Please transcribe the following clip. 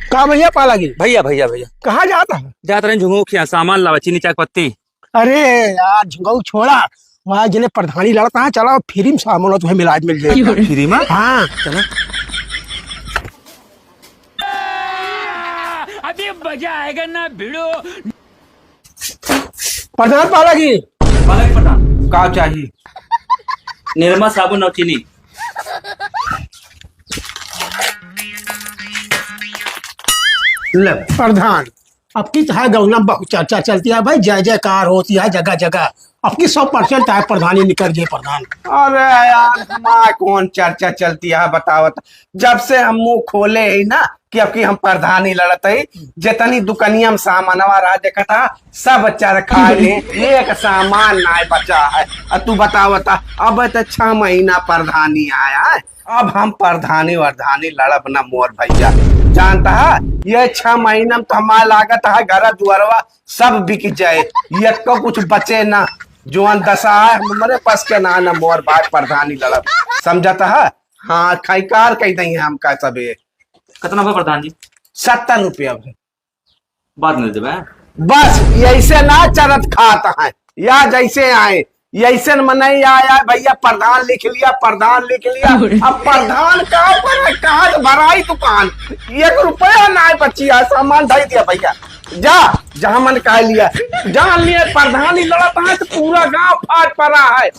कहा भैया पालागी? भैया भैया भैया कहाँ जाता है? जात रहे झुमोखिया सामान लावा, चीनी चाय पत्ती। अरे यार झुंगाऊ छोड़ा, वहाँ जिन्हें प्रधानी लड़ता है, चला फ्री में सामान हो, तुम्हें मिलाज मिल जाएगा फ्री में। हाँ चला अभी मजा आएगा ना भिड़ो। प्रधान पालागी। पालक प्रधान का चाहिए? निर्मा साबुन और चीनी। ले प्रधान, आपकी चाहे गौना बहुत चर्चा चलती है भाई, जय जयकार होती है जगह जगह, आपकी 100% चाहे प्रधानी निकल जाए प्रधान। अरे यार हमारा कौन चर्चा चलती है बतावत। जब से हम मुंह खोले है ना कि अब की हम प्रधानी लड़त है, जितनी दुकनिया में सामानवा रहा देखा था सब चार खा ले, एक सामान ना बचा है। और तू बतावता अब तो 6 महीना प्रधानी आया है, अब हम प्रधानी वर्धानी लड़ब ना मोर भैया। जानता है ये 6 महीना में तो हमारा लागत है घर दुआरवा सब बिक जाए, ये को कुछ बचे ना। जोन दशा है हमारे पास के ना ना मोर भाई प्रधानी लड़ब, समझता है। हाँ खैकार कही नहीं है हमका सब। कितना हुआ प्रधान जी? 70 रुपया बाद में दे देबे। बस ऐसे ना चरत खाता है या जैसे आए ऐसे मन नहीं आया भैया प्रधान लिख लिया, प्रधान लिख लिया। अब प्रधान कहाँ पर है, कहाँ भराई दुकान, 1 रुपया ना बची है, सामान ढाई दिया भैया। जा जहां मन कह लिया जान लिया प्रधान ही लड़ता है तो पूरा गांव फाट पड़ा है।